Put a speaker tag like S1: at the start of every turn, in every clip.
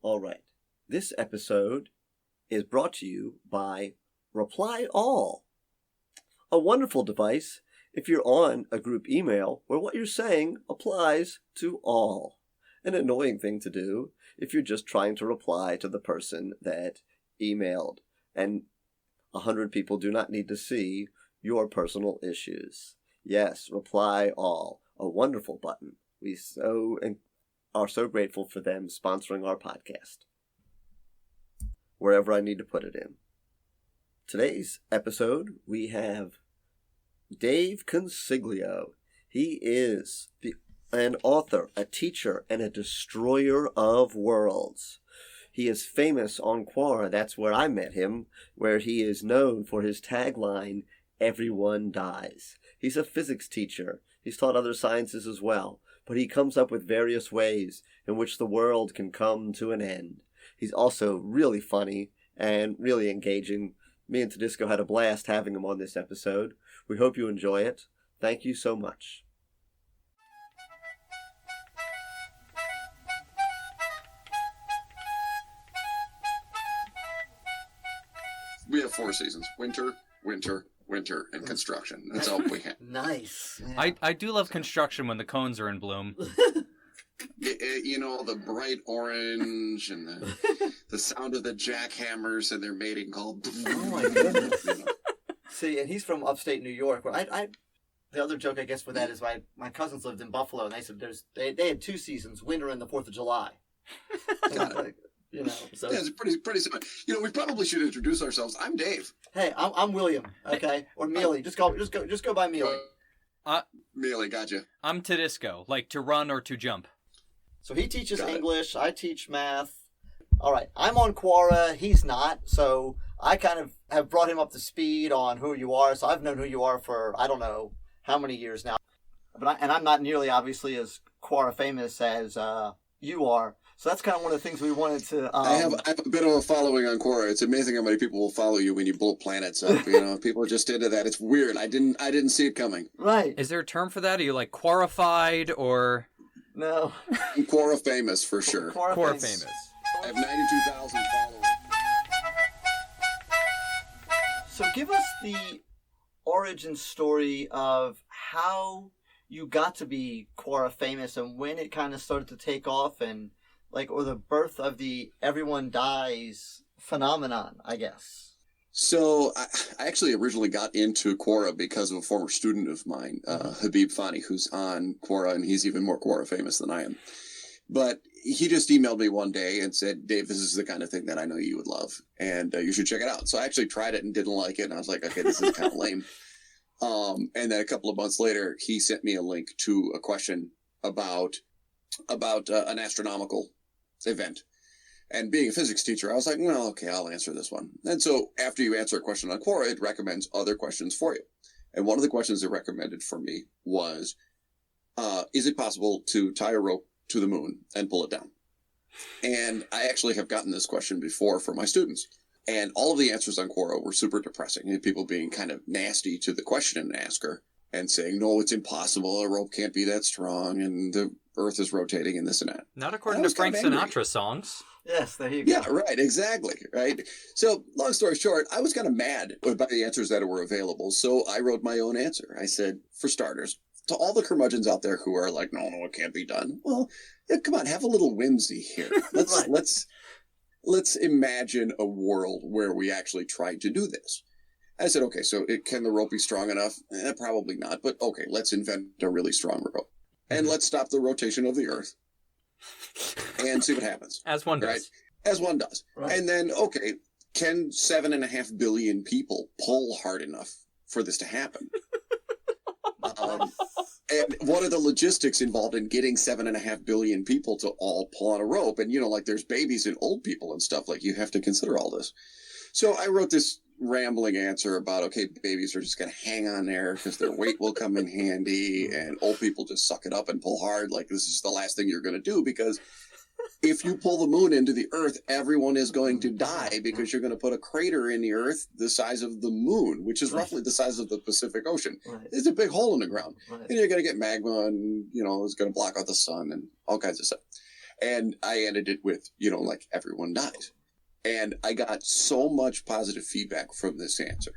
S1: All right. This episode is brought to you by Reply All, a wonderful device if you're on a group email where what you're saying applies to all. An annoying thing to do if you're just trying to reply to the person that emailed, and 100 people do not need to see your personal issues. Yes, Reply All, a wonderful button. We are so grateful for them sponsoring our podcast, wherever I need to put it in. Today's episode, we have Dave Consiglio. He is an author, a teacher, and a destroyer of worlds. He is famous on Quora. That's where I met him, where he is known for his tagline, "Everyone dies." He's a physics teacher. He's taught other sciences as well, but he comes up with various ways in which the world can come to an end. He's also really funny and really engaging. Me and Tedisco had a blast having him on this episode. We hope you enjoy it. Thank you so much.
S2: We have 4 seasons: winter, winter, winter, and construction. That's all we have.
S3: Nice. Yeah.
S4: I do love construction when the cones are in bloom.
S2: The bright orange and the sound of the jackhammers and their mating call.
S3: Oh my goodness. See, and he's from upstate New York. Where the other joke I guess with that is my cousins lived in Buffalo, and they said they had 2 seasons, winter and the 4th of July.
S2: Got it.
S3: So
S2: yeah, it's pretty similar. We probably should introduce ourselves. I'm Dave.
S3: Hey, I'm William. Okay, or Mealy. Just go by Mealy.
S2: Mealy, gotcha.
S4: I'm Tedisco, like to run or to jump.
S3: So he teaches English. I teach math. All right, I'm on Quora. He's not. So I kind of have brought him up to speed on who you are. So I've known who you are for I don't know how many years now. And I'm not nearly obviously as Quora famous as you are. So that's kind of one of the things we wanted to.
S2: I have a bit of a following on Quora. It's amazing how many people will follow you when you blow planets up. People are just into that. It's weird. I didn't see it coming.
S3: Right.
S4: Is there a term for that? Are you like Quorified or?
S3: No.
S2: I'm Quora famous for sure.
S4: Quora famous.
S2: I have 92,000 followers.
S3: So give us the origin story of how you got to be Quora famous and when it kind of started to take off and or the birth of the everyone dies phenomenon, I guess.
S2: So I actually originally got into Quora because of a former student of mine, Habib Fani, who's on Quora, and he's even more Quora famous than I am. But he just emailed me one day and said, "Dave, this is the kind of thing that I know you would love, and you should check it out." So I actually tried it and didn't like it, and I was like, okay, this is kind of lame. And then a couple of months later, he sent me a link to a question about an astronomical event. And being a physics teacher, I was like, well, okay, I'll answer this one. And so after you answer a question on Quora, it recommends other questions for you. And one of the questions it recommended for me was, is it possible to tie a rope to the moon and pull it down? And I actually have gotten this question before for my students. And all of the answers on Quora were super depressing. And people being kind of nasty to the question asker and saying, no, it's impossible. A rope can't be that strong. And the Earth is rotating and this and that.
S4: Not according to Frank Sinatra songs.
S3: Yes, there you go.
S2: Yeah, right, exactly, right? So, long story short, I was kind of mad about the answers that were available, so I wrote my own answer. I said, for starters, to all the curmudgeons out there who are like, no, it can't be done. Well, yeah, come on, have a little whimsy here. Let's imagine a world where we actually tried to do this. I said, okay, so can the rope be strong enough? Probably not, but okay, let's invent a really strong rope. And let's stop the rotation of the Earth and see what happens.
S4: As one does.
S2: Right? As one does. Right. And then, okay, can 7.5 billion people pull hard enough for this to happen? And what are the logistics involved in getting 7.5 billion people to all pull on a rope? And, there's babies and old people and stuff. You have to consider all this. So I wrote this rambling answer about, okay, babies are just going to hang on there because their weight will come in handy, and old people just suck it up and pull hard. This is the last thing you're going to do, because if you pull the moon into the Earth, everyone is going to die because you're going to put a crater in the Earth the size of the moon, which is roughly the size of the Pacific Ocean. Right. It's a big hole in the ground. Right. And you're going to get magma and, it's going to block out the sun and all kinds of stuff. And I ended it with, like everyone dies. And I got so much positive feedback from this answer.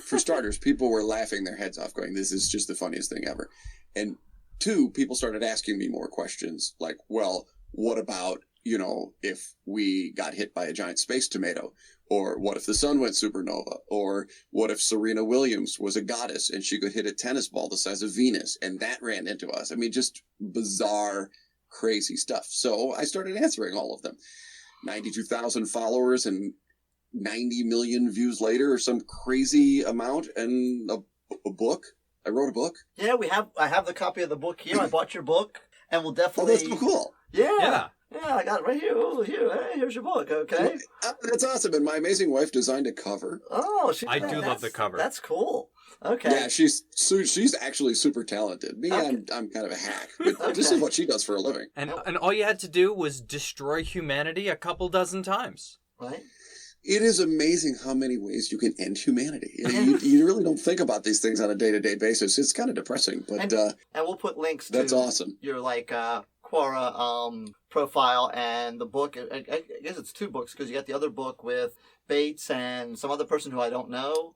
S2: For starters, people were laughing their heads off going, this is just the funniest thing ever. And two, people started asking me more questions like, well, what about, if we got hit by a giant space tomato? Or what if the sun went supernova? Or what if Serena Williams was a goddess and she could hit a tennis ball the size of Venus and that ran into us? I mean, just bizarre, crazy stuff. So I started answering all of them. 92,000 followers and 90 million views later, or some crazy amount, and a book. I wrote a book.
S3: Yeah, I have the copy of the book here. I bought your book, and we'll definitely.
S2: Oh, that's so cool.
S3: Yeah, I got it right here. Oh, here, hey, here's your book. Okay,
S2: that's awesome. And my amazing wife designed a cover.
S3: Oh,
S4: I do love the cover.
S3: That's cool. Okay.
S2: Yeah, she's actually super talented. Me, okay. I'm kind of a hack, but this is what she does for a living.
S4: And all you had to do was destroy humanity a couple dozen times.
S3: Right.
S2: It is amazing how many ways you can end humanity. You really don't think about these things on a day-to-day basis. It's kind of depressing, but
S3: and we'll put links to
S2: that's awesome.
S3: Your Quora profile and the book. I guess it's 2 books because you got the other book with Bates and some other person who I don't know.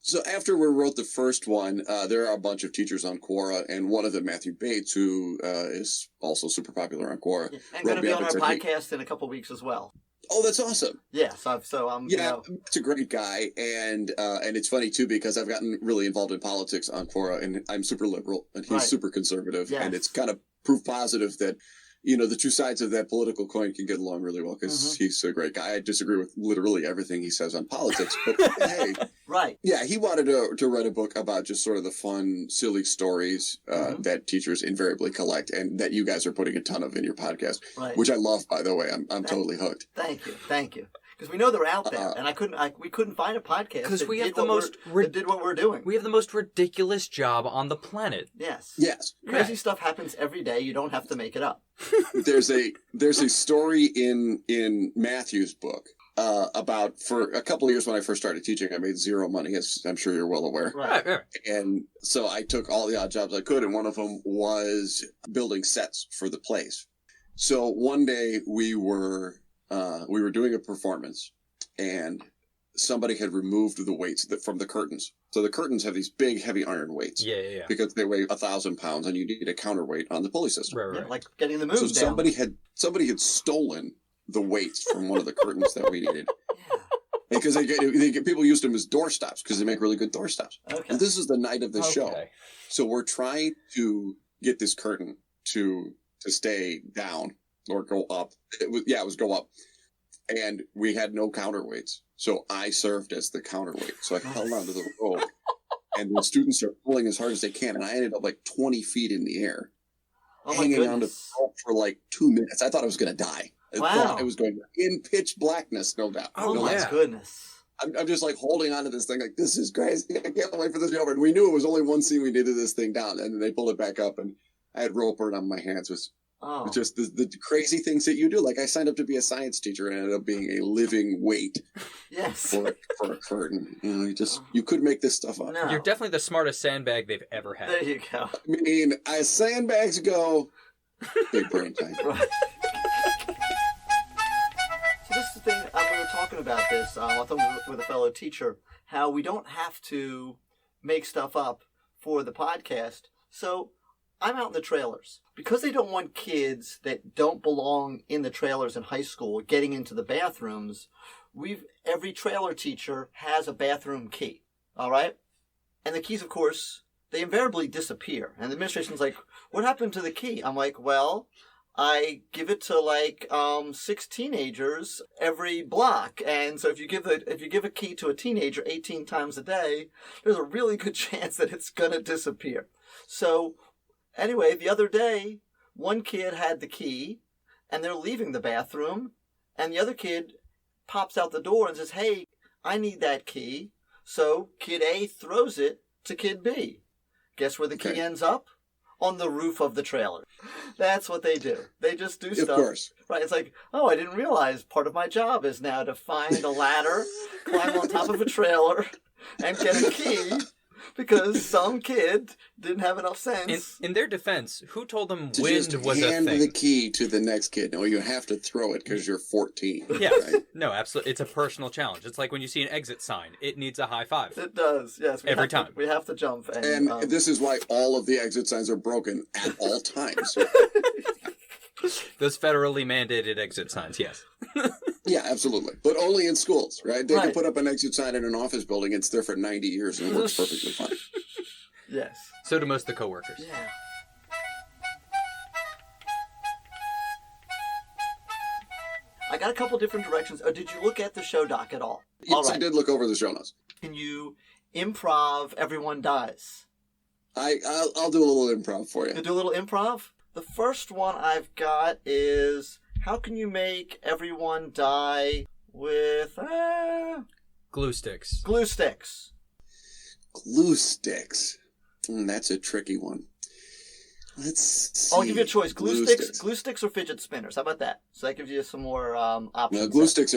S2: So after we wrote the first one, there are a bunch of teachers on Quora, and one of them, Matthew Bates, who is also super popular on Quora.
S3: Yeah, and going to be on our podcast in a couple weeks as well.
S2: Oh, that's awesome.
S3: Yeah, so I'm.
S2: Yeah, it's a great guy, and it's funny too because I've gotten really involved in politics on Quora, and I'm super liberal, and he's super conservative, and it's kind of proof positive that the two sides of that political coin can get along really well because he's a great guy. I disagree with literally everything he says on politics, but hey,
S3: right?
S2: Yeah, he wanted to write a book about just sort of the fun, silly stories that teachers invariably collect, and that you guys are putting a ton of in your podcast, which I love. By the way, I'm totally hooked.
S3: Thank you. Because we know they're out there, and we couldn't find a podcast because
S4: we have
S3: that did what we're doing.
S4: We have the most ridiculous job on the planet.
S3: Yes.
S2: Crazy
S3: stuff happens every day. You don't have to make it up.
S2: There's a story in Matthew's book about, for a couple of years when I first started teaching, I made zero money, as I'm sure you're well aware.
S3: Right.
S2: And so I took all the odd jobs I could, and one of them was building sets for the plays. So one day we were doing a performance, and somebody had removed the weights from the curtains. So the curtains have these big, heavy iron weights.
S4: Yeah.
S2: Because they weigh 1,000 pounds, and you need a counterweight on the pulley system.
S3: Right. Yeah, like getting the moon
S2: so
S3: down.
S2: somebody had stolen the weights from one of the curtains that we needed. Because people used them as doorstops because they make really good doorstops.
S3: Okay.
S2: And this is the night of the show. So we're trying to get this curtain to stay down or go up. It was go up. And we had no counterweights. So I served as the counterweight. So I held onto the rope. And the students are pulling as hard as they can. And I ended up like 20 feet in the air. Hanging onto the rope for like 2 minutes. I thought I was going to die. I thought I was going in pitch blackness, no doubt.
S3: Oh, my goodness.
S2: I'm just like holding onto this thing like, this is crazy. I can't wait for this to be over. And we knew it was only one scene we needed this thing down. And then they pulled it back up. And I had rope burn on my hands. It's just the crazy things that you do. Like I signed up to be a science teacher and ended up being a living weight for a curtain. You could make this stuff up.
S3: No.
S4: You're definitely the smartest sandbag they've ever had.
S3: There you go.
S2: I mean, as sandbags go, big brain time.
S3: Right. So this is the thing, we were talking about this, I thought with a fellow teacher, how we don't have to make stuff up for the podcast. So I'm out in the trailers. Because they don't want kids that don't belong in the trailers in high school getting into the bathrooms, every trailer teacher has a bathroom key. All right? And the keys, of course, they invariably disappear. And the administration's like, what happened to the key? I'm like, well, I give it to 6 teenagers every block. And so if you give a key to a teenager 18 times a day, there's a really good chance that it's going to disappear. So anyway, the other day, one kid had the key, and they're leaving the bathroom, and the other kid pops out the door and says, hey, I need that key. So kid A throws it to kid B. Guess where the key ends up? On the roof of the trailer. That's what they do. They just do stuff.
S2: Of course.
S3: Right. It's like, oh, I didn't realize part of my job is now to find a ladder, climb on top of a trailer, and get a key Because some kid didn't have enough sense.
S4: In their defense, who told them
S2: To
S4: wind
S2: just
S4: was a
S2: hand
S4: thing?
S2: the key to the next kid. No, you have to throw it because you're 14.
S4: Yeah,
S2: right?
S4: no, absolutely. It's a personal challenge. It's like when you see an exit sign. It needs a high five.
S3: It does, yes.
S4: Every time.
S3: We have to jump.
S2: And this is why all of the exit signs are broken at all times.
S4: Those federally mandated exit signs, yes.
S2: Yeah, absolutely. But only in schools, right? They
S3: Right.
S2: can put up an exit sign in an office building. It's there for 90 years and it works perfectly fine.
S3: Yes.
S4: So do most of the coworkers.
S3: Yeah. I got a couple different directions. Did you look at the show doc at all?
S2: Yes,
S3: All right.
S2: I did look over the show notes.
S3: Can you improv Everyone Dies?
S2: I'll do a little improv for
S3: You
S2: you.
S3: do a little improv? The first one I've got is, how can you make everyone die with
S4: Glue sticks.
S3: glue sticks?
S2: Glue sticks. That's a tricky one. Let's see.
S3: I'll give you a choice. Glue sticks or fidget spinners. How about that? So that gives you some more options.
S2: No, glue sticks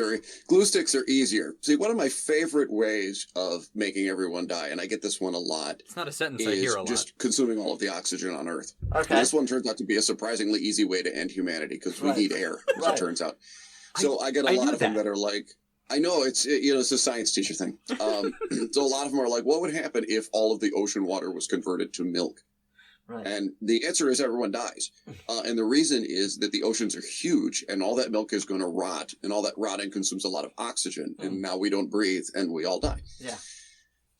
S2: are easier. See, one of my favorite ways of making everyone die, and I get this one a lot,
S4: It's not a sentence I
S2: is
S4: hear a lot.
S2: just consuming all of the oxygen on Earth.
S3: Okay.
S2: And this one turns out to be a surprisingly easy way to end humanity because we
S3: Right.
S2: need air, as
S3: Right.
S2: it turns out. So I get a
S4: I
S2: lot
S4: knew
S2: of them
S4: that.
S2: that are like, I know it's a science teacher thing. So a lot of them are like, what would happen if all of the ocean water was converted to milk?
S3: Right.
S2: And the answer is everyone dies. And the reason is that the oceans are huge and all that milk is going to rot, and all that rotting consumes a lot of oxygen. And now we don't breathe and we all die.
S3: Yeah.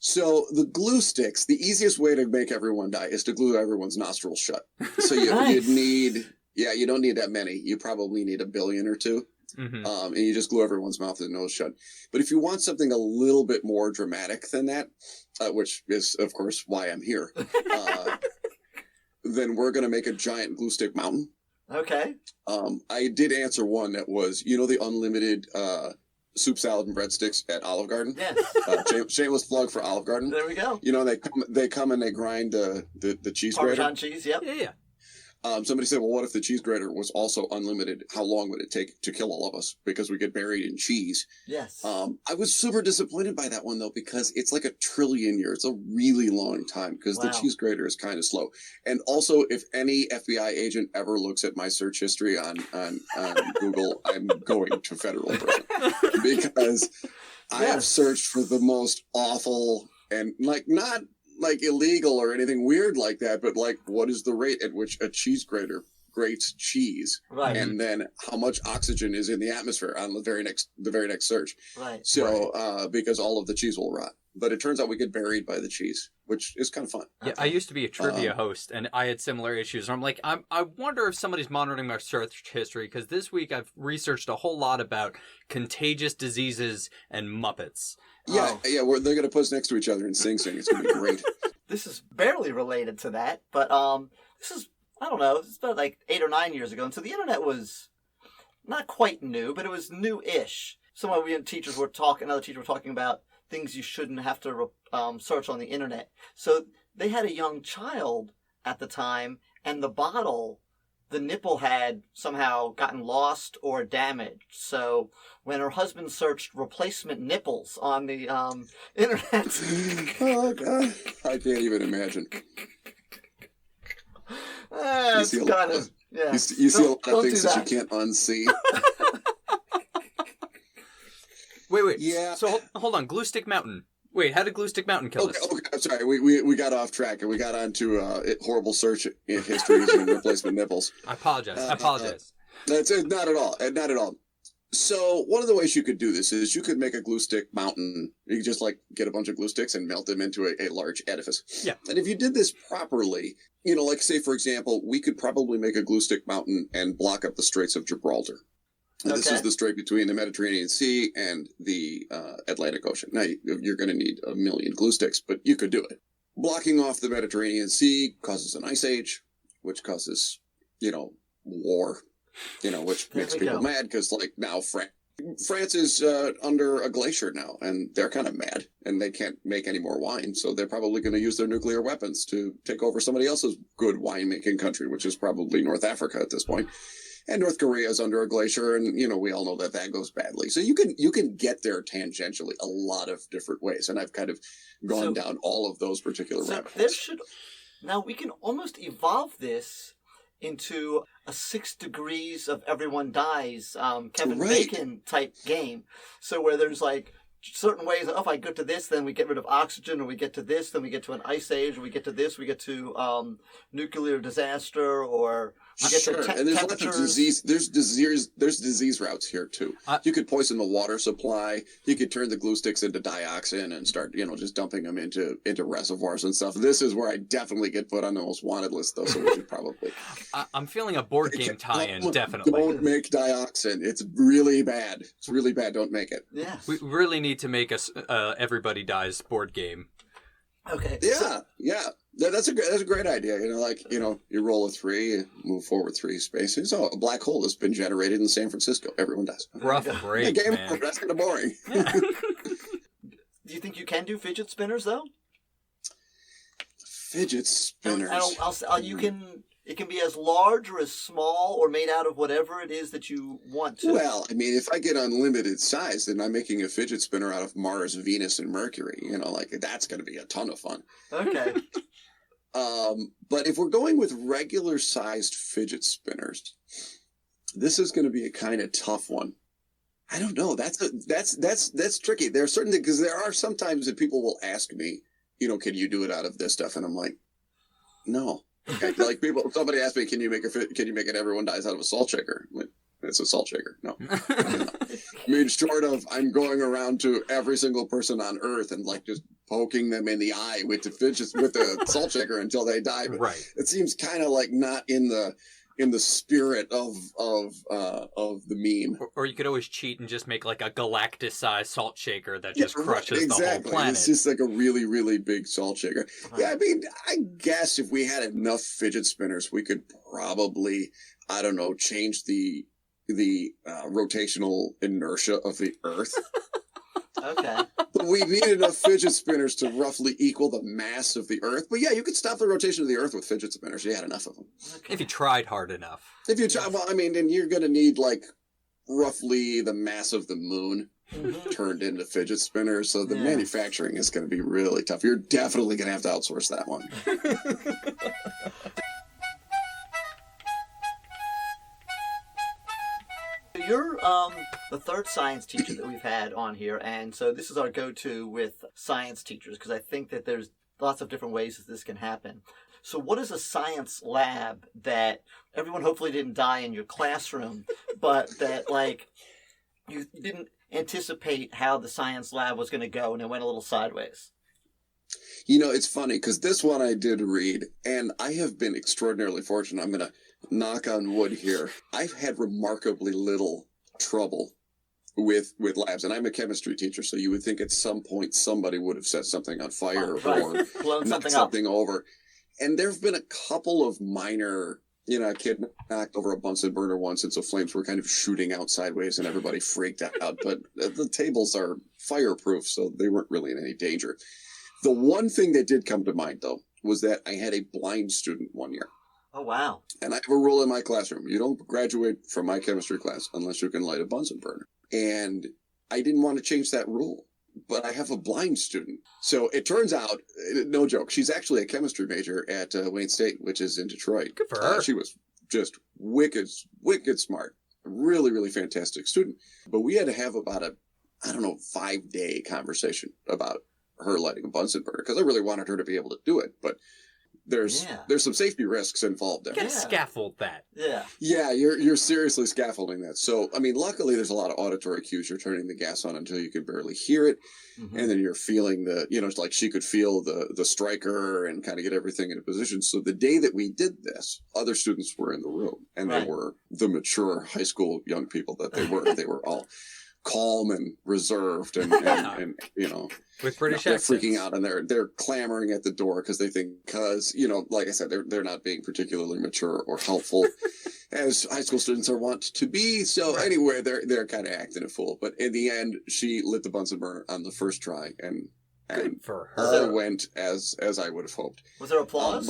S2: So the glue sticks, the easiest way to make everyone die is to glue everyone's nostrils shut. So
S3: Nice.
S2: you'd need, you don't need that many. You probably need 1 billion or 2.
S4: Mhm.
S2: And you just glue everyone's mouth and nose shut. But if you want something a little bit more dramatic than that, which is, of course, why I'm here, then we're going to make a giant glue stick mountain.
S3: Okay.
S2: I did answer one that was, the unlimited soup, salad, and breadsticks at Olive Garden.
S3: Yes.
S2: Shameless plug for Olive Garden.
S3: There we go.
S2: They come and they grind the cheese grater.
S3: Parmesan cheese. Yep.
S4: Yeah.
S2: Somebody said, well, what if the cheese grater was also unlimited? How long would it take to kill all of us? Because we get buried in cheese.
S3: Yes.
S2: I was super disappointed by that one, though, because it's like 1 trillion years. It's a really long time because the
S3: Wow.
S2: cheese grater is kind of slow. And also, if any FBI agent ever looks at my search history on Google, I'm going to federal prison. Because I have
S3: Yes.
S2: searched for the most awful and not illegal or anything weird like that, but what is the rate at which a cheese grater grates cheese,
S3: Right.
S2: and then how much oxygen is in the atmosphere on the very next search.
S3: Right.
S2: So because all of the cheese will rot, but it turns out we get buried by the cheese, which is kind of fun.
S4: Yeah, I used to be a trivia host, and I had similar issues. I'm like, I wonder if somebody's monitoring my search history, because this week I've researched a whole lot about contagious diseases and Muppets.
S2: Yeah, they're going to put us next to each other and sing. It's going to be great.
S3: This is barely related to that, but this is, I don't know, it's about 8 or 9 years ago, and so the internet was not quite new, but it was new-ish. Another teacher were talking about things you shouldn't have to search on the internet. So they had a young child at the time, and the nipple had somehow gotten lost or damaged. So when her husband searched replacement nipples on the internet...
S2: Oh, God. I can't even imagine.
S3: It's
S2: see a
S3: kind
S2: lot
S3: of... Yeah.
S2: You see a lot of
S3: Don't
S2: things
S3: do
S2: that you can't unsee.
S4: Wait.
S2: Yeah.
S4: So hold on, Glue Stick Mountain. Wait, how did Glue Stick Mountain kill us?
S2: Okay, I'm sorry. We got off track and we got onto horrible search histories and replacement nipples.
S4: I apologize.
S2: That's it. Not at all. Not at all. So one of the ways you could do this is you could make a glue stick mountain. You could just get a bunch of glue sticks and melt them into a large edifice.
S4: Yeah.
S2: And if you did this properly, say, for example, we could probably make a glue stick mountain and block up the Straits of Gibraltar. And This
S3: Okay.
S2: is the strait between the Mediterranean Sea and the Atlantic Ocean. Now, you're going to need 1 million glue sticks, but you could do it. Blocking off the Mediterranean Sea causes an ice age, which causes, war, which
S3: There
S2: makes
S3: we
S2: people
S3: go.
S2: mad because, now France is under a glacier now, and they're kind of mad, and they can't make any more wine, so they're probably going to use their nuclear weapons to take over somebody else's good winemaking country, which is probably North Africa at this point. And North Korea is under a glacier, and we all know that that goes badly. So you can get there tangentially a lot of different ways, and I've kind of gone down all of those particular rabbit holes.
S3: Now we can almost evolve this into a 6 degrees of everyone dies Kevin Bacon type game. So where there's like certain ways, if I get to this, then we get rid of oxygen, or we get to this, then we get to an ice age, or we get to this, we get to nuclear disaster, or we get to
S2: and there's lots of disease. There's disease routes here too. You could poison the water supply. You could turn the glue sticks into dioxin and start, just dumping them into reservoirs and stuff. This is where I definitely get put on the most wanted list, though. So we should probably.
S4: I'm feeling a board game tie-in. Definitely.
S2: Don't make dioxin. It's really bad. It's really bad. Don't make it.
S3: Yeah.
S4: We really need to make a Everybody Dies board game.
S3: Okay.
S2: Yeah. That's a great idea. You roll a 3, you move forward 3 spaces. Oh, a black hole has been generated in San Francisco. Everyone dies.
S4: Rough break,
S2: game
S4: man.
S2: That's kind of boring.
S3: Yeah. Do you think you can do fidget spinners though?
S2: Fidget spinners.
S3: It can be as large or as small or made out of whatever it is that you want to.
S2: Well, if I get unlimited size, then I'm making a fidget spinner out of Mars, Venus, and Mercury. That's going to be a ton of fun.
S3: Okay.
S2: But if we're going with regular sized fidget spinners, this is going to be a kind of tough one. I don't know. That's tricky. There are certain things, because there are some times that people will ask me, can you do it out of this stuff? And I'm like, no. Like somebody asked me, can you make an Everyone Dies out of a salt shaker? I'm like, it's a salt shaker. No. Short of I'm going around to every single person on Earth and like just poking them in the eye with the salt shaker until they die. But
S4: right.
S2: It seems kind of like not in the spirit of the meme.
S4: Or you could always cheat and just make like a galactic-sized salt shaker that just crushes the whole planet.
S2: It's just like a really, really big salt shaker. Yeah, I guess if we had enough fidget spinners, we could probably, change the rotational inertia of the Earth.
S3: Okay.
S2: But we need enough fidget spinners to roughly equal the mass of the Earth. But yeah, you could stop the rotation of the Earth with fidget spinners. You had enough of them.
S4: Okay. If you tried hard enough.
S2: If you try, then you're going to need like roughly the mass of the moon turned into fidget spinners. So the manufacturing is going to be really tough. You're definitely going to have to outsource that one.
S3: You're the third science teacher that we've had on here, and so this is our go-to with science teachers, because I think that there's lots of different ways that this can happen. So what is a science lab that everyone hopefully didn't die in your classroom, but that like you didn't anticipate how the science lab was going to go and it went a little sideways?
S2: It's funny because this one I did read, and I have been extraordinarily fortunate. I'm going to knock on wood here. I've had remarkably little trouble with labs, and I'm a chemistry teacher, so you would think at some point somebody would have set something on fire or
S3: blown
S2: knocked something over. And there have been a couple of minor, a kid knocked over a Bunsen burner once, and so flames were kind of shooting out sideways, and everybody freaked out. But the tables are fireproof, so they weren't really in any danger. The one thing that did come to mind, though, was that I had a blind student one year.
S3: Oh, wow.
S2: And I have a rule in my classroom. You don't graduate from my chemistry class unless you can light a Bunsen burner. And I didn't want to change that rule, but I have a blind student. So it turns out, no joke, she's actually a chemistry major at Wayne State, which is in Detroit.
S4: Good for her.
S2: She was just wicked smart. Really, really fantastic student. But we had to have about a 5-day conversation about her lighting a Bunsen burner, because I really wanted her to be able to do it. But there's some safety risks involved there.
S4: You gotta scaffold that.
S2: Yeah, you're seriously scaffolding that. So, luckily there's a lot of auditory cues. You're turning the gas on until you can barely hear it. Mm-hmm. And then you're feeling it's like she could feel the striker and kind of get everything into position. So the day that we did this, other students were in the room, and they were the mature high school young people that they were. They were all calm and reserved and you know,
S4: with British
S2: they're
S4: accents.
S2: freaking out and they're clamoring at the door because they think, you know, like I said, they're not being particularly mature or helpful as high school students are wont to be. So anyway, they're kind of acting a fool. But in the end, she lit the Bunsen burner on the first try, and
S4: Good for her.
S2: all went as I would have hoped.
S3: Was there applause?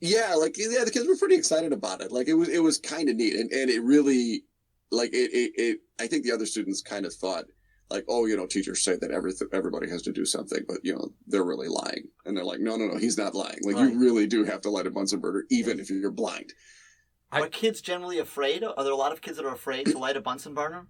S2: The kids were pretty excited about it. Like it was kind of neat, and it really, like it. I think the other students kind of thought, like, oh, you know, teachers say that everybody has to do something, but you know, they're really lying, and they're like, no, he's not lying. Like you really do have to light a Bunsen burner, even if you're blind.
S3: Are kids generally afraid? Are there a lot of kids that are afraid to light a Bunsen burner?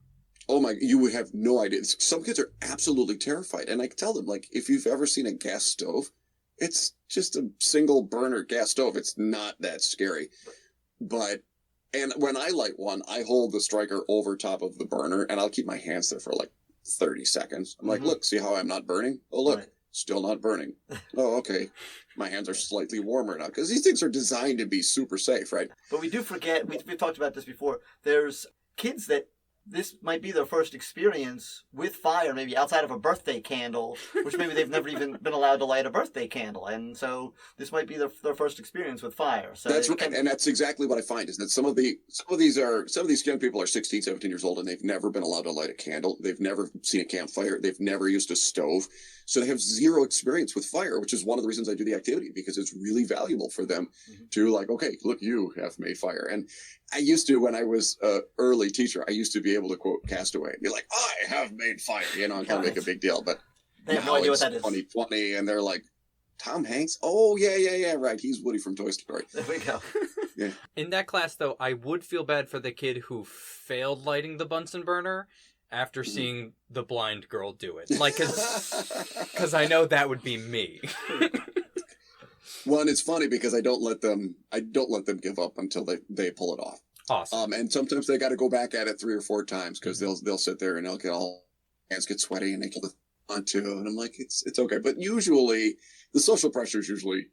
S2: Oh my, you would have no idea. Some kids are absolutely terrified. And I tell them, like, if you've ever seen a gas stove, it's just a single burner gas stove. It's not that scary. And when I light one, I hold the striker over top of the burner and I'll keep my hands there for like 30 seconds. I'm like, look, see how I'm not burning? Oh, look, still not burning. Oh, okay. My hands are slightly warmer now because these things are designed to be super safe, right?
S3: But we do forget, we've talked about this before, there's kids that this might be their first experience with fire, maybe outside of a birthday candle, which maybe they've never even been allowed to light a birthday candle. And so this might be their first experience with fire. So
S2: that's right. And that's exactly what I find is that some of these young people are 16, 17 years old and they've never been allowed to light a candle. They've never seen a campfire. They've never used a stove. So they have zero experience with fire, which is one of the reasons I do the activity, because it's really valuable for them to like, okay, look, you have made fire. And I used to, when I was an early teacher, I used to be able to quote Castaway and be like, I have made fire, you know, and kind of make a big deal. But
S3: they have no idea what that is.
S2: 2020 and they're like, Tom Hanks? Oh, yeah, right. He's Woody from Toy Story.
S3: There we go.
S2: Yeah.
S4: In that class, though, I would feel bad for the kid who failed lighting the Bunsen burner after seeing the blind girl do it. Like, because I know that would be me.
S2: Well, and it's funny because I don't let them give up until they pull it off.
S4: Awesome.
S2: And sometimes they got to go back at it 3 or 4 times because they'll sit there and they'll get hands get sweaty and they get onto it. And I'm like, it's okay. But usually the social pressure is usually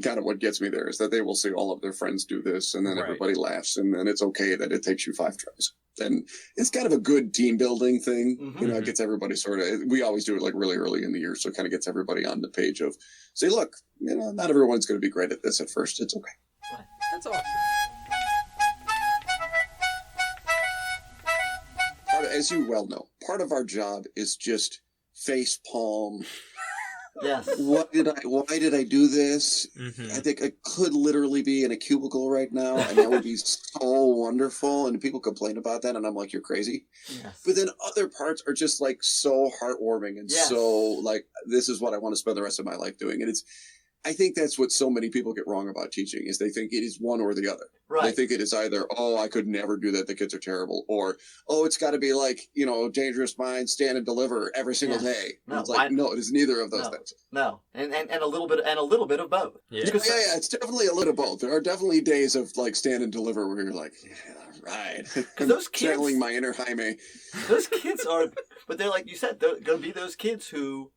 S2: kind of what gets me there, is that they will see all of their friends do this and then everybody laughs and then it's okay that it takes you 5 tries. And it's kind of a good team building thing. You know, it gets everybody we always do it like really early in the year. So it kind of gets everybody on the page of say, look, you know, not everyone's going to be great at this at first. It's okay.
S4: That's awesome.
S2: As you well know, part of our job is just face palm.
S3: Yes.
S2: Why did I do this?
S4: Mm-hmm.
S2: I think I could literally be in a cubicle right now, and that would be so wonderful. And people complain about that, and I'm like, you're crazy.
S3: Yes.
S2: But then other parts are just like so heartwarming and so like, this is what I want to spend the rest of my life doing. And I think that's what so many people get wrong about teaching, is they think it is one or the other.
S3: Right.
S2: They think it is either, oh, I could never do that, the kids are terrible, or, oh, it's got to be like, you know, Dangerous Minds, Stand and Deliver every single day.
S3: No,
S2: it's like, no, it is neither of those things.
S3: No, and a little bit of both.
S4: Yeah.
S2: Yeah, it's definitely a little of both. There are definitely days of like Stand and Deliver where you're like, yeah, right. I'm
S3: those kids,
S2: channeling my inner Jaime.
S3: Those kids are, but they're like you said, they're going to be those kids who,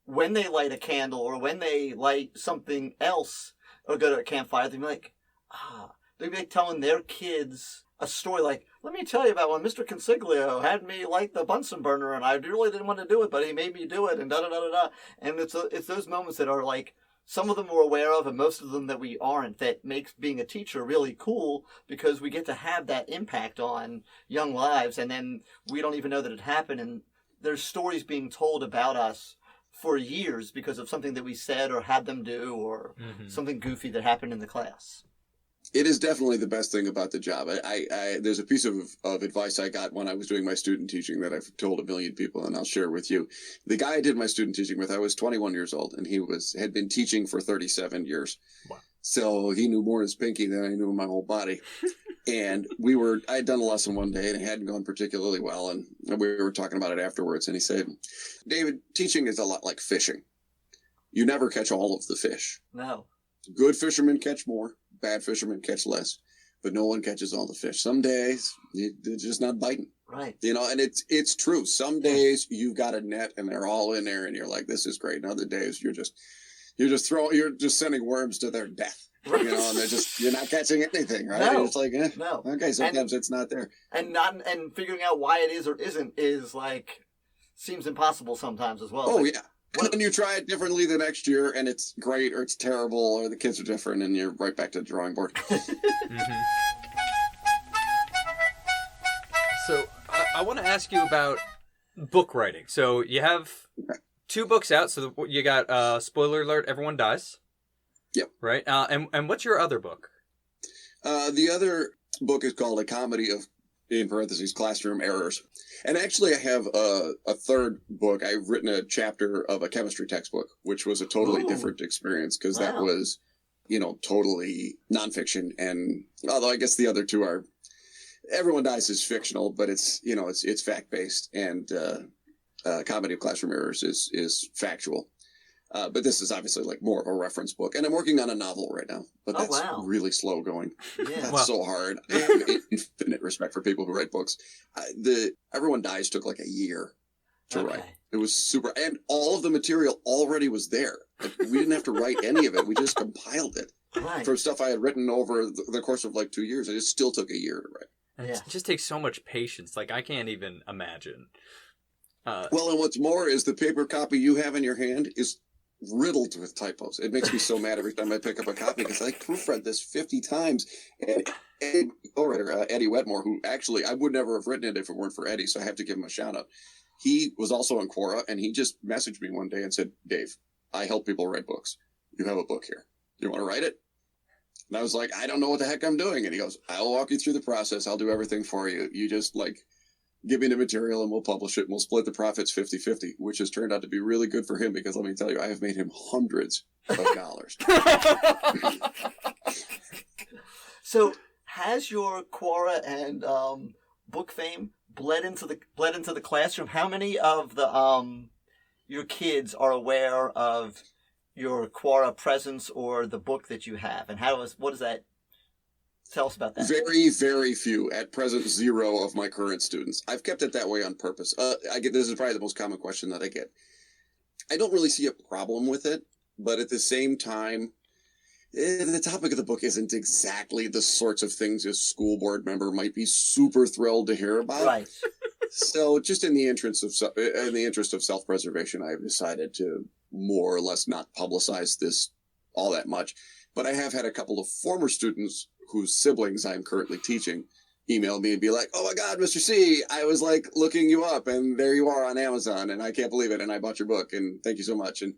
S3: when they light a candle or when they light something else or go to a campfire, they'll be like, they'll be like telling their kids a story like, let me tell you about when Mr. Consiglio had me light the Bunsen burner and I really didn't want to do it, but he made me do it and da-da-da-da-da. And it's those moments that are like, some of them we're aware of and most of them that we aren't, that makes being a teacher really cool because we get to have that impact on young lives and then we don't even know that it happened and there's stories being told about us for years because of something that we said or had them do or something goofy that happened in the class.
S2: It is definitely the best thing about the job. There's a piece of advice I got when I was doing my student teaching that I've told a million people, and I'll share with you. The guy I did my student teaching with, I was 21 years old, and he had been teaching for 37 years. Wow. So he knew more his pinky than I knew my whole body. And I had done a lesson one day, and it hadn't gone particularly well, and we were talking about it afterwards, and he said, David, teaching is a lot like fishing. You never catch all of the fish.
S3: No.
S2: Good fishermen catch more. Bad fishermen catch less, but no one catches all the fish. Some days they're just not biting.
S3: Right.
S2: You know, and it's true. Some days you've got a net and they're all in there and you're like, this is great. And other days you're just sending worms to their death. You know, and you're not catching anything, right?
S3: No.
S2: It's like,
S3: No.
S2: okay, sometimes it's not there.
S3: And figuring out why it is or isn't is like seems impossible sometimes as well.
S2: Oh,
S3: like,
S2: yeah. And then you try it differently the next year, and it's great, or it's terrible, or the kids are different, and you're right back to the drawing board.
S4: So I want to ask you about book writing. So you have 2 books out. So you got spoiler alert: Everyone Dies.
S2: Yep.
S4: Right. And what's your other book?
S2: The other book is called A Comedy of, in parentheses, Classroom Errors. And actually, I have a third book. I've written a chapter of a chemistry textbook, which was a totally different experience because that was, totally nonfiction. And although I guess the other 2 are, Everyone Dies is fictional, but it's, it's fact-based. And Comedy of Classroom Errors is factual. But this is obviously like more of a reference book. And I'm working on a novel right now, but that's really slow going.
S3: Yeah.
S2: That's so hard. I have infinite respect for people who write books. Everyone Dies took like a year to write. It was super. And all of the material already was there. Like, we didn't have to write any of it. We just compiled it from stuff I had written over the course of like 2 years. It still took a year to write.
S4: It just takes so much patience. Like, I can't even imagine.
S2: Well, and what's more is the paper copy you have in your hand is riddled with typos. It makes me so mad every time I pick up a copy because I proofread this 50 times. And Eddie Wetmore, who actually I would never have written it if it weren't for Eddie, so I have to give him a shout out. He was also on Quora, and he just messaged me one day and said, "Dave, I help people write books. You have a book here. You want to write it?" And I was like, "I don't know what the heck I'm doing." And he goes, "I'll walk you through the process. I'll do everything for you. You just give me the material and we'll publish it and we'll split the profits 50-50, which has turned out to be really good for him because let me tell you, I have made him hundreds of dollars.
S3: So has your Quora and book fame bled into the classroom? How many of the your kids are aware of your Quora presence or the book that you have? And what is that? Tell us about that.
S2: Very, very few. At present, 0 of my current students. I've kept it that way on purpose. This is probably the most common question that I get. I don't really see a problem with it, but at the same time, the topic of the book isn't exactly the sorts of things a school board member might be super thrilled to hear about.
S3: Right.
S2: So, just in the interest of self-preservation, I've decided to more or less not publicize this all that much. But I have had a couple of former students whose siblings I'm currently teaching email me and be like, "Oh my God, Mr. C, I was looking you up and there you are on Amazon and I can't believe it and I bought your book and thank you so much," and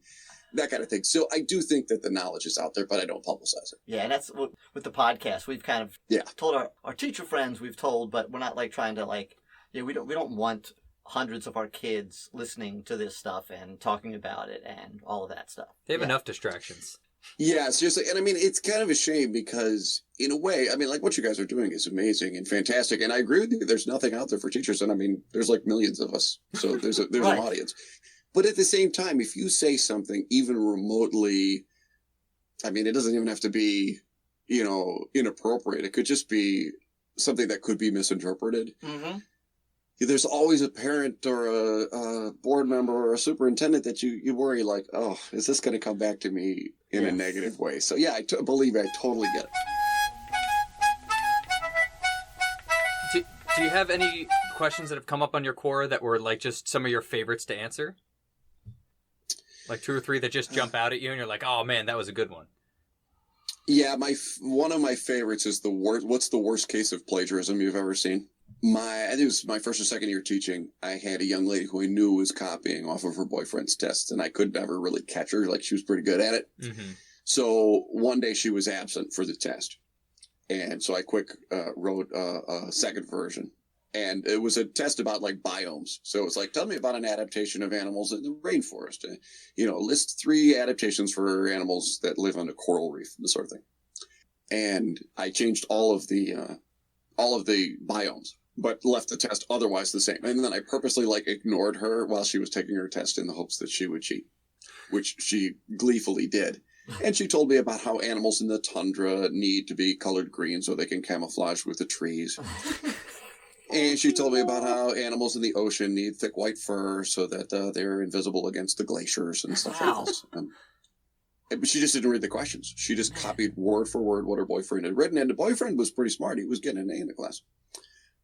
S2: that kind of thing. So I do think that the knowledge is out there, but I don't publicize it.
S3: Yeah, and that's with the podcast. We've kind of told our teacher friends, but we're not trying to we don't want hundreds of our kids listening to this stuff and talking about it and all of that stuff.
S4: They have enough distractions.
S2: Yeah, seriously. And I mean, it's kind of a shame because in a way, I mean, what you guys are doing is amazing and fantastic. And I agree with you. There's nothing out there for teachers. And I mean, there's millions of us. So there's an audience. But at the same time, if you say something even remotely, I mean, it doesn't even have to be, inappropriate. It could just be something that could be misinterpreted. Mm-hmm. There's always a parent or a board member or a superintendent that you worry oh, is this going to come back to me in a negative way? So yeah, believe me, I totally get
S4: it. Do you have any questions that have come up on your Quora that were just some of your favorites to answer? 2 or 3 that just jump out at you and you're like, "Oh man, that was a good one."
S2: Yeah, one of my favorites is what's the worst case of plagiarism you've ever seen? I think it was my first or second year teaching. I had a young lady who I knew was copying off of her boyfriend's tests, and I could never really catch her. She was pretty good at it. Mm-hmm. So one day she was absent for the test. And so I wrote a second version. And it was a test about biomes. So it was tell me about an adaptation of animals in the rainforest. List 3 adaptations for animals that live on a coral reef, this sort of thing. And I changed all of the biomes, but left the test otherwise the same. And then I purposely ignored her while she was taking her test in the hopes that she would cheat, which she gleefully did. And she told me about how animals in the tundra need to be colored green so they can camouflage with the trees. And she told me about how animals in the ocean need thick white fur so that they're invisible against the glaciers and stuff like this. But she just didn't read the questions. She just copied word for word what her boyfriend had written. And the boyfriend was pretty smart. He was getting an A in the class.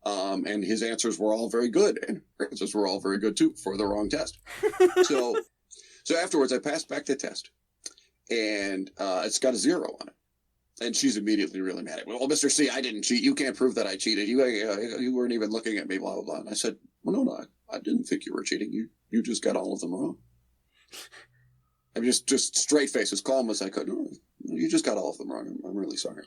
S2: And his answers were all very good. And her answers were all very good, too, for the wrong test. So afterwards, I passed back the test. And it's got a 0 on it. And she's immediately really mad at me. Well, Mr. C, I didn't cheat. You can't prove that I cheated. You weren't even looking at me, blah, blah, blah. And I said, well, no, I didn't think you were cheating. You just got all of them wrong. I'm just straight face, as calm as I could. No, you just got all of them wrong. I'm really sorry.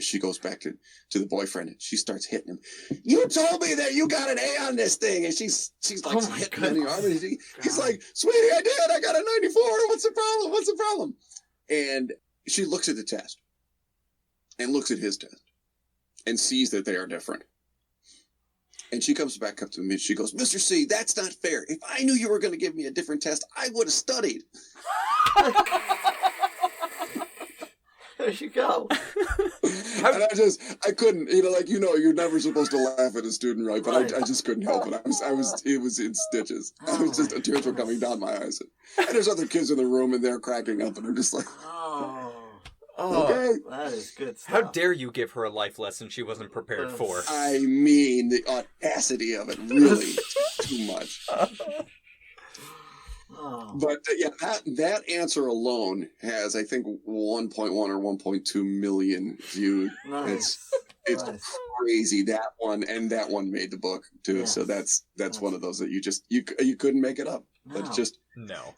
S2: She goes back to the boyfriend and she starts hitting him. You told me that you got an A on this thing. And she's like hitting him in the arm. And he's like, sweetie, I did. I got a 94. What's the problem? What's the problem? And she looks at the test and looks at his test and sees that they are different. And she comes back up to me and she goes, Mr. C, that's not fair. If I knew you were going to give me a different test, I would have studied.
S3: There you go.
S2: And I couldn't, you're never supposed to laugh at a student, right? But I just couldn't help it. It was in stitches. Tears were coming down my eyes. And there's other kids in the room and they're cracking up and I'm just like,
S3: Oh,
S2: okay.
S3: That is good stuff.
S4: How dare you give her a life lesson she wasn't prepared for?
S2: I mean, the audacity of it, really, too much. But that answer alone has, I think, 1.1 or 1.2 million views.
S3: Nice.
S2: It's crazy. That one made the book too. Yes. So that's one of those that you couldn't make it up. No. That's just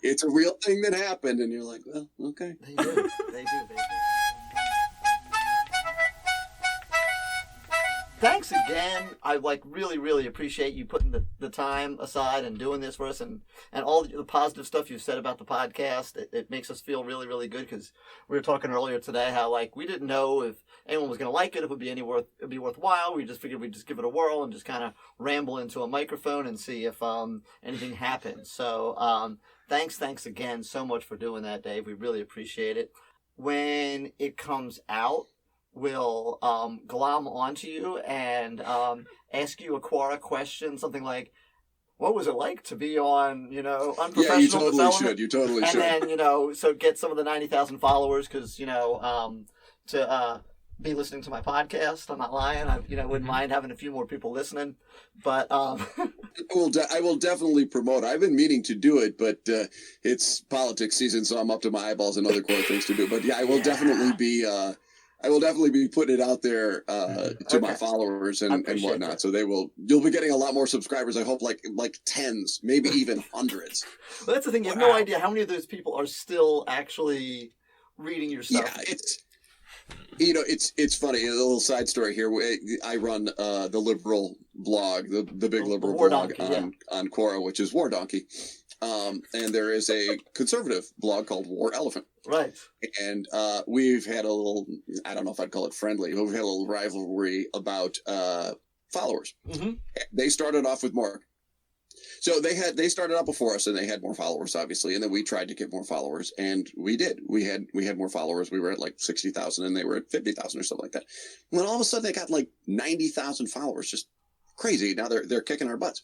S2: it's a real thing that happened, and you're like, well, okay.
S3: They do. Thanks again. I really, really appreciate you putting the time aside and doing this for us, and all the positive stuff you've said about the podcast. It makes us feel really, really good, because we were talking earlier today how we didn't know if anyone was going to like it, if it'd be worthwhile. We just figured we'd just give it a whirl and just kind of ramble into a microphone and see if anything happens. So thanks again so much for doing that, Dave. We really appreciate it. When it comes out, we'll glom onto you and ask you a Quora question, something like, what was it like to be on, unprofessional development?
S2: You totally should.
S3: And then, so get some of the 90,000 followers, because, to be listening to my podcast. I'm not lying. I wouldn't mind having a few more people listening. But I
S2: will definitely promote. I've been meaning to do it, but it's politics season, so I'm up to my eyeballs and other Quora things to do. But I will definitely be... I will definitely be putting it out there to my followers and whatnot. That. So you'll be getting a lot more subscribers. I hope like tens, maybe even hundreds.
S3: Well, that's the thing. You have no idea how many of those people are still actually reading your stuff.
S2: Yeah, it's funny. A little side story here. I run the liberal blog, the big liberal blog on Quora, which is War Donkey. And there is a conservative blog called War Elephant.
S3: Right.
S2: And we've had a little, I don't know if I'd call it friendly, but we've had a little rivalry about followers. Mm-hmm. They started off with more. So they started out before us and they had more followers, obviously. And then we tried to get more followers, and we did. We had more followers. We were at 60,000 and they were at 50,000 or something like that. And then all of a sudden they got 90,000 followers. Just crazy. Now they're kicking our butts.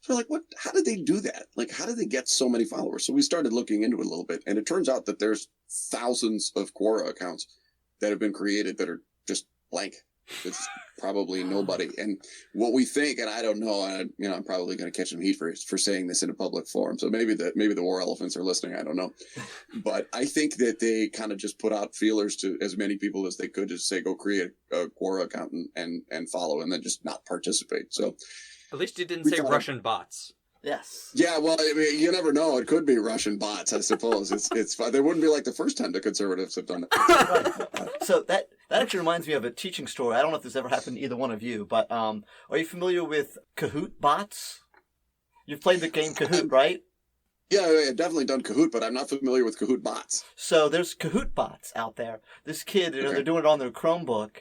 S2: So what? How did they do that? How did they get so many followers? So we started looking into it a little bit, and it turns out that there's thousands of Quora accounts that have been created that are just blank. It's probably nobody. And what we think, and I don't know, I'm probably going to catch some heat for saying this in a public forum. So maybe the War Elephants are listening. I don't know, but I think that they kind of just put out feelers to as many people as they could, just say, go create a Quora account and follow, and then just not participate. So.
S4: At least you didn't say Russian bots.
S3: Yes.
S2: Yeah, well, you never know. It could be Russian bots, I suppose. It's fun. They wouldn't be like the first time the conservatives have done that.
S3: Right. So that actually reminds me of a teaching story. I don't know if this ever happened to either one of you, but are you familiar with Kahoot bots? You've played the game Kahoot, right?
S2: Yeah, I've definitely done Kahoot, but I'm not familiar with Kahoot bots.
S3: So there's Kahoot bots out there. This kid, they're doing it on their Chromebook,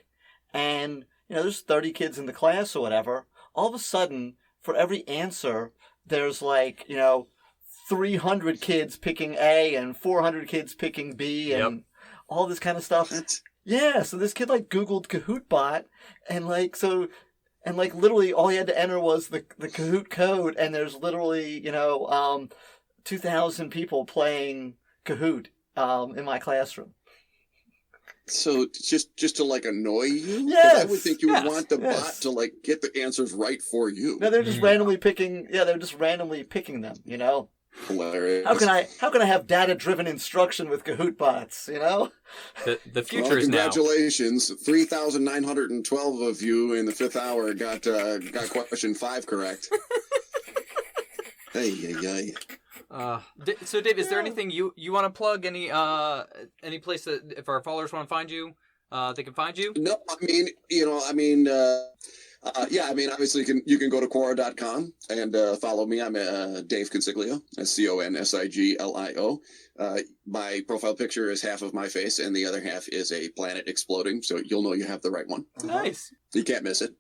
S3: and there's 30 kids in the class or whatever. All of a sudden, for every answer, there's 300 kids picking A and 400 kids picking B and all this kind of stuff. Yeah, so this kid Googled Kahoot bot and literally all he had to enter was the Kahoot code, and there's literally 2,000 people playing Kahoot in my classroom.
S2: So just to like annoy you? 'Cause
S3: Yes,
S2: I would think you would want the
S3: yes.
S2: bot to like get the answers right for you.
S3: No, they're just randomly picking. Yeah, they're just randomly picking them. You know.
S2: Hilarious.
S3: How can I have data-driven instruction with Kahoot bots? You know.
S4: The future is now.
S2: Congratulations, 3,912 of you in the 5th hour got question 5 correct. Hey.
S4: So Dave, is there anything you want to plug? Any place that if our followers want to find you, they can find you?
S2: No, obviously you can go to Quora.com and follow me. I'm Dave Consiglio, Consiglio. My profile picture is half of my face and the other half is a planet exploding, so you'll know you have the right one.
S4: Nice.
S2: You can't miss it.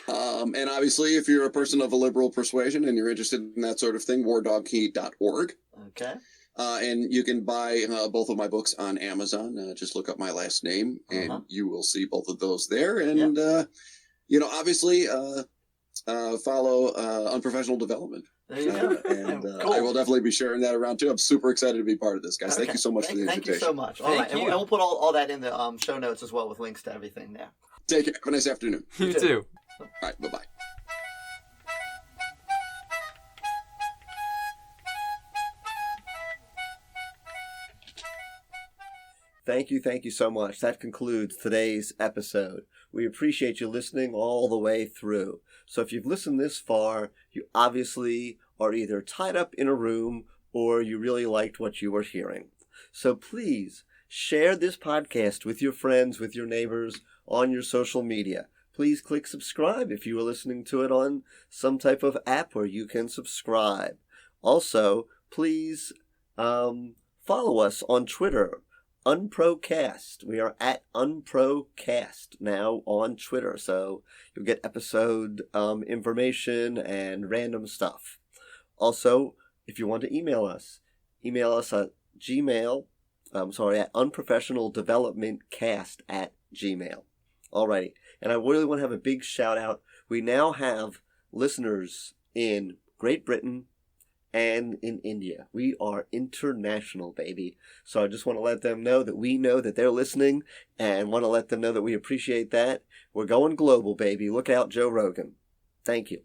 S2: And obviously, if you're a person of a liberal persuasion and you're interested in that sort of thing, wardogkey.org.
S3: Okay.
S2: And you can buy both of my books on Amazon. Just look up my last name, and you will see both of those there. And, obviously, follow Unprofessional Development.
S3: There you go.
S2: And
S3: Cool.
S2: I will definitely be sharing that around, too. I'm super excited to be part of this, guys. Thank you so much for the invitation.
S3: Thank you so much. All right. And we'll put all that in the show notes as well with links to everything there.
S2: Take care. Have a nice afternoon.
S4: You too.
S2: All right. Bye-bye.
S1: Thank you so much. That concludes today's episode. We appreciate you listening all the way through. So if you've listened this far, you obviously are either tied up in a room or you really liked what you were hearing. So please share this podcast with your friends, with your neighbors, on your social media. Please click subscribe if you are listening to it on some type of app where you can subscribe. Also, please follow us on Twitter, unprocast. We are at unprocast now on Twitter, so you'll get episode information and random stuff. Also, if you want to email us at at unprofessionaldevelopmentcast@gmail. Alrighty, and I really want to have a big shout out. We now have listeners in Great Britain and in India. We are international, baby. So I just want to let them know that we know that they're listening and want to let them know that we appreciate that. We're going global, baby. Look out, Joe Rogan. Thank you.